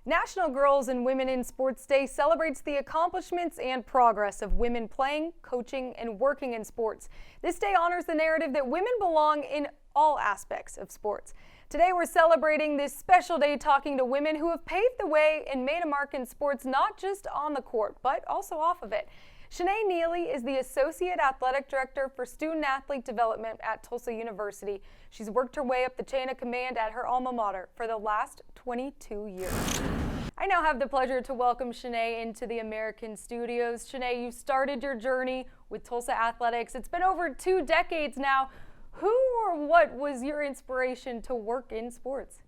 National Girls and Women in Sports Day celebrates the accomplishments and progress of women playing, coaching, and working in sports. This day honors the narrative that women belong in all aspects of sports. Today we're celebrating this special day talking to women who have paved the way and made a mark in sports, not just on the court, but also off of it. Schnea Nealy is the Associate Athletic Director for Student Athlete Development at Tulsa University. She's worked her way up the chain of command at her alma mater for the last 22 years. I now have the pleasure to welcome Schnea into the American studios. Schnea, you started your journey with Tulsa Athletics. It's been over 2 decades now. Who or what was your inspiration to work in sports?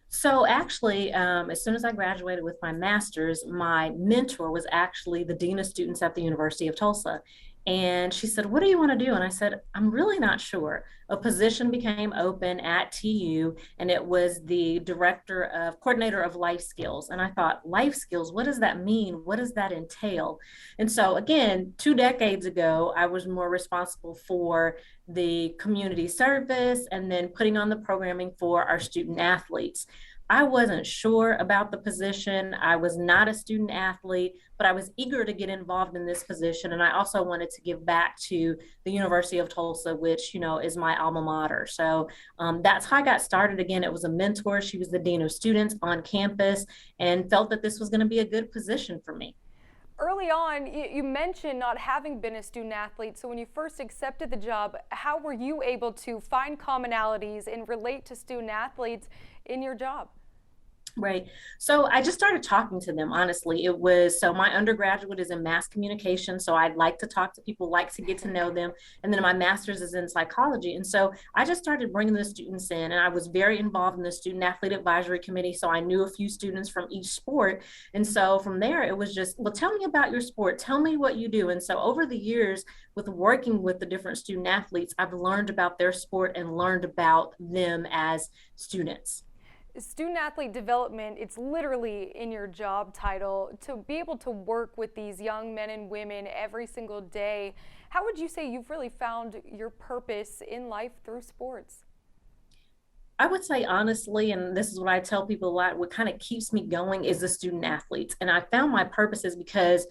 So actually, as soon as I graduated with my master's, my mentor was actually the dean of students at the University of Tulsa. And she said, "What do you want to do?" And I said, "I'm really not sure." A position became open at TU, and it was the coordinator of life skills. And I thought, life skills, what does that mean? What does that entail? And so again, 2 decades ago, I was more responsible for the community service and then putting on the programming for our student athletes. I wasn't sure about the position. I was not a student athlete, but I was eager to get involved in this position. And I also wanted to give back to the University of Tulsa, which, is my alma mater. So that's how I got started. Again, it was a mentor. She was the dean of students on campus and felt that this was going to be a good position for me. Early on, you mentioned not having been a student athlete. So when you first accepted the job, how were you able to find commonalities and relate to student athletes in your job? Right. So I just started talking to them, honestly. So my undergraduate is in mass communication. So I'd like to talk to people, like to get to know them. And then my master's is in psychology. And so I just started bringing the students in, and I was very involved in the student athlete advisory committee. So I knew a few students from each sport. And so from there, it was just, well, tell me about your sport. Tell me what you do. And so over the years, with working with the different student athletes, I've learned about their sport and learned about them as students. Student athlete development, it's literally in your job title. To be able to work with these young men and women every single day, how would you say you've really found your purpose in life through sports? I would say honestly, and this is what I tell people a lot, what kind of keeps me going is the student athletes. And I found my purpose is because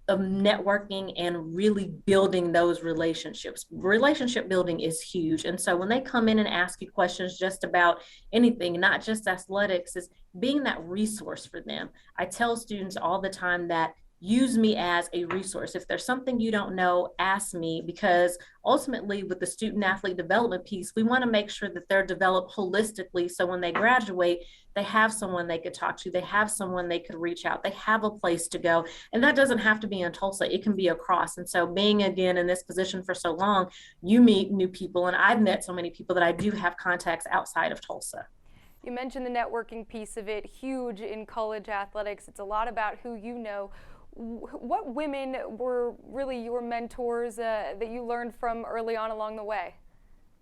of networking and really building those relationships. Relationship building is huge. And so when they come in and ask you questions just about anything, not just athletics, is being that resource for them. I tell students all the time that use me as a resource. If there's something you don't know, ask me, because ultimately with the student athlete development piece, we want to make sure that they're developed holistically. So when they graduate, they have someone they could talk to, they have someone they could reach out, they have a place to go. And that doesn't have to be in Tulsa, it can be across. And so being again in this position for so long, you meet new people, and I've met so many people that I do have contacts outside of Tulsa. You mentioned the networking piece of it, huge in college athletics. It's a lot about who you know. What women were really your mentors that you learned from early on along the way?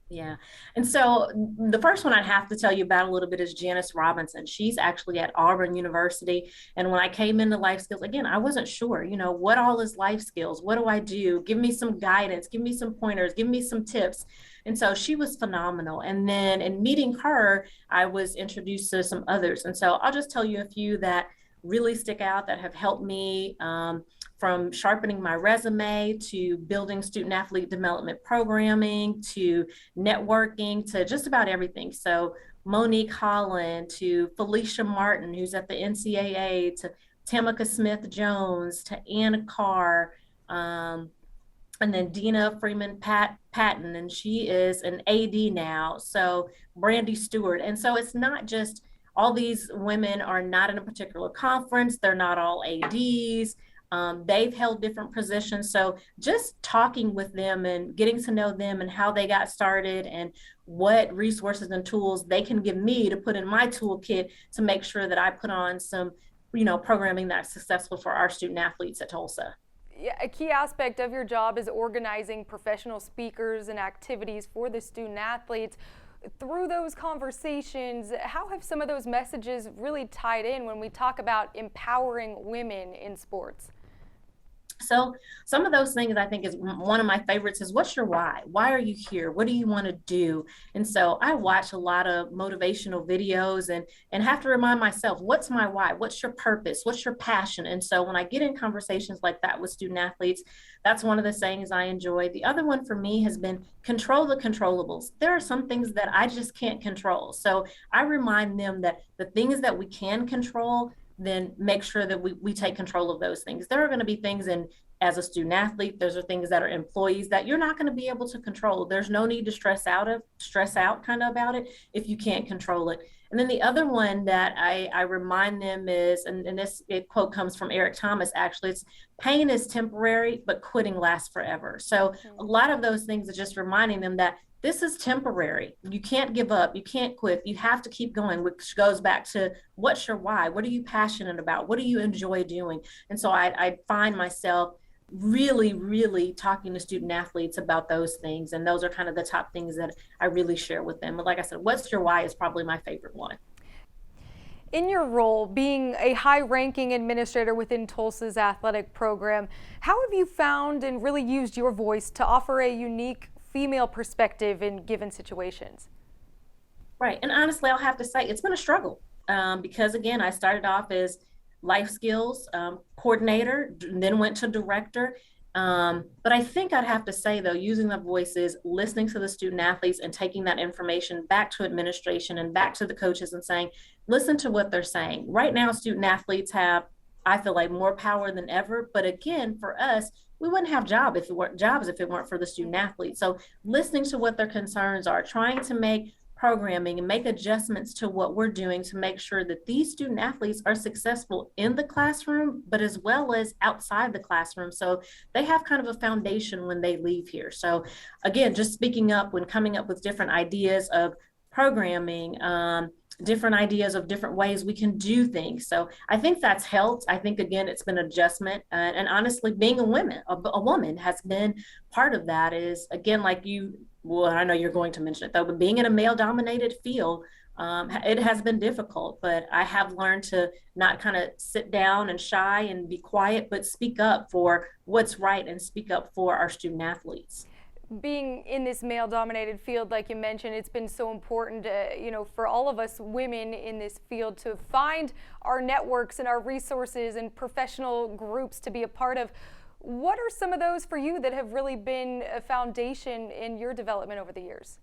Yeah. And so the first one I'd have to tell you about a little bit is Janice Robinson. She's actually at Auburn University. And when I came into life skills, again, I wasn't sure, what all is life skills? What do I do? Give me some guidance, give me some pointers, give me some tips. And so she was phenomenal. And then in meeting her, I was introduced to some others. And so I'll just tell you a few that really stick out that have helped me, from sharpening my resume to building student athlete development programming to networking to just about everything. So Monique Holland to Felicia Martin, who's at the NCAA, to Tamika Smith-Jones, to Anna Carr, and then Dina Freeman Patton, and she is an AD now. So Brandy Stewart. And so it's not just all these women are not in a particular conference. They're not all ADs. They've held different positions. So just talking with them and getting to know them and how they got started and what resources and tools they can give me to put in my toolkit to make sure that I put on some, programming that's successful for our student athletes at Tulsa. Yeah, a key aspect of your job is organizing professional speakers and activities for the student athletes. Through those conversations, how have some of those messages really tied in when we talk about empowering women in sports? So some of those things I think is one of my favorites is what's your why? Why are you here? What do you want to do? And so I watch a lot of motivational videos and have to remind myself, what's my why? What's your purpose? What's your passion? And so when I get in conversations like that with student athletes, that's one of the sayings I enjoy. The other one for me has been control the controllables. There are some things that I just can't control. So I remind them that the things that we can control, then make sure that we take control of those things. There are going to be things in as a student athlete, those are things that are employees that you're not going to be able to control. There's no need to stress out kind of about it if you can't control it. And then the other one that I remind them is, and this quote comes from Eric Thomas, actually, it's pain is temporary, but quitting lasts forever. So a lot of those things are just reminding them that this is temporary. You can't give up. You can't quit. You have to keep going, which goes back to what's your why? What are you passionate about? What do you enjoy doing? And so I find myself really talking to student athletes about those things. And those are kind of the top things that I really share with them. But like I said, what's your why is probably my favorite one. In your role, being a high-ranking administrator within Tulsa's athletic program, how have you found and really used your voice to offer a unique female perspective in given situations? Right. And honestly, I'll have to say it's been a struggle because, again, I started off as life skills coordinator, then went to director. But I think I'd have to say, though, using the voices, listening to the student athletes and taking that information back to administration and back to the coaches and saying, listen to what they're saying. Right now, student athletes have, I feel like, more power than ever. But again, for us, we wouldn't have jobs if it weren't for the student athletes. So listening to what their concerns are, trying to make programming and make adjustments to what we're doing to make sure that these student athletes are successful in the classroom, but as well as outside the classroom. So they have kind of a foundation when they leave here. So again, just speaking up when coming up with different ideas of programming, different ideas of different ways we can do things. So I think that's helped. I think, again, it's been adjustment. And honestly, being a woman has been part of that is, again, like you, well, I know you're going to mention it though, but being in a male dominated field, it has been difficult, but I have learned to not kind of sit down and shy and be quiet, but speak up for what's right and speak up for our student athletes. Being in this male-dominated field, like you mentioned, it's been so important, for all of us women in this field to find our networks and our resources and professional groups to be a part of. What are some of those for you that have really been a foundation in your development over the years?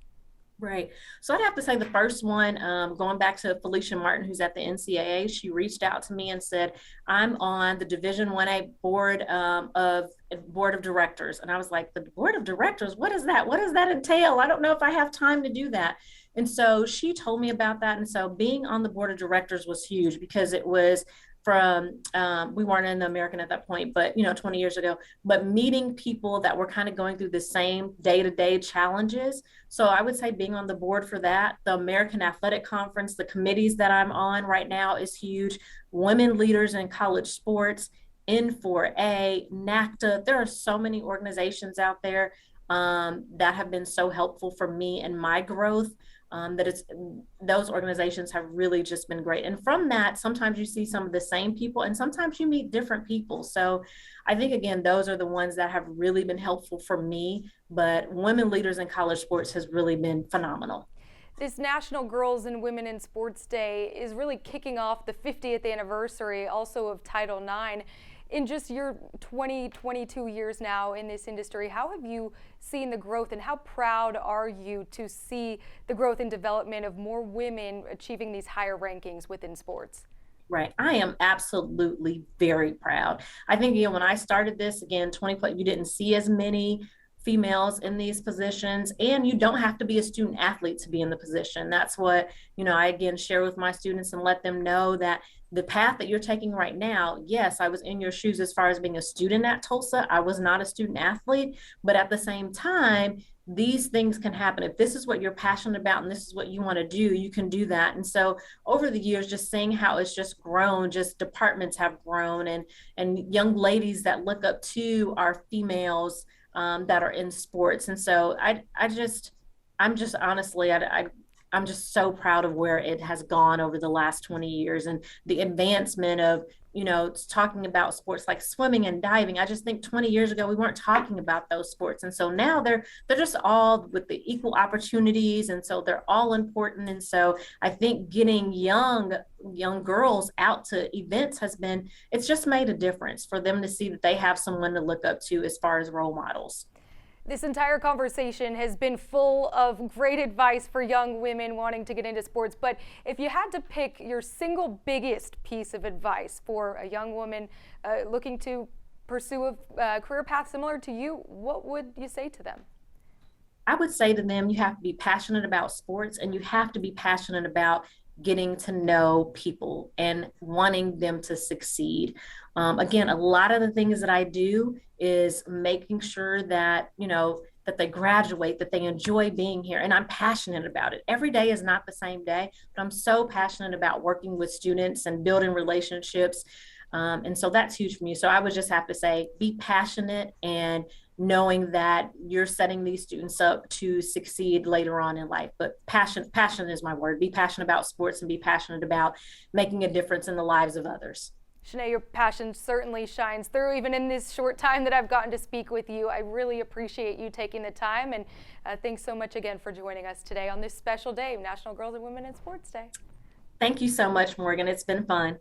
Right. So I'd have to say the first one, going back to Felicia Martin, who's at the NCAA, she reached out to me and said, I'm on the Division 1A board of directors. And I was like, the board of directors, what is that? What does that entail? I don't know if I have time to do that. And so she told me about that. And so being on the board of directors was huge because it was from, we weren't in the American at that point, but 20 years ago, but meeting people that were kind of going through the same day-to-day challenges. So I would say being on the board for that, the American Athletic Conference, the committees that I'm on right now is huge. Women leaders in college sports, N4A, NACTA. There are so many organizations out there that have been so helpful for me and my growth. Those organizations have really just been great. And from that, sometimes you see some of the same people and sometimes you meet different people. So I think, again, those are the ones that have really been helpful for me, but Women Leaders in College Sports has really been phenomenal. This National Girls and Women in Sports Day is really kicking off the 50th anniversary also of Title IX. In just your 22 years now in this industry, how have you seen the growth and how proud are you to see the growth and development of more women achieving these higher rankings within sports? Right. I am absolutely very proud. I think, when I started this, again, 20, you didn't see as many females in these positions, and you don't have to be a student athlete to be in the position. That's what, I again share with my students and let them know that the path that you're taking right now, yes, I was in your shoes as far as being a student at Tulsa. I was not a student athlete, but at the same time, these things can happen. If this is what you're passionate about and this is what you want to do, you can do that. And so over the years, just seeing how it's just grown, just departments have grown and young ladies that look up to our females that are in sports. And so I'm just honestly, I'm just so proud of where it has gone over the last 20 years and the advancement of, talking about sports like swimming and diving. I just think 20 years ago we weren't talking about those sports. And so now they're just all with the equal opportunities. And so they're all important. And so I think getting young girls out to events it's just made a difference for them to see that they have someone to look up to as far as role models. This entire conversation has been full of great advice for young women wanting to get into sports. But if you had to pick your single biggest piece of advice for a young woman looking to pursue a career path similar to you, what would you say to them? I would say to them, you have to be passionate about sports and you have to be passionate about getting to know people and wanting them to succeed. Again, a lot of the things that I do is making sure that, that they graduate, that they enjoy being here. And I'm passionate about it. Every day is not the same day, but I'm so passionate about working with students and building relationships. And so that's huge for me. So I would just have to say, be passionate and knowing that you're setting these students up to succeed later on in life. But passion is my word. Be passionate about sports and be passionate about making a difference in the lives of others. Schnea, your passion certainly shines through even in this short time that I've gotten to speak with you. I really appreciate you taking the time, and thanks so much again for joining us today on this special day, National Girls and Women in Sports Day. Thank you so much, Morgan. It's been fun.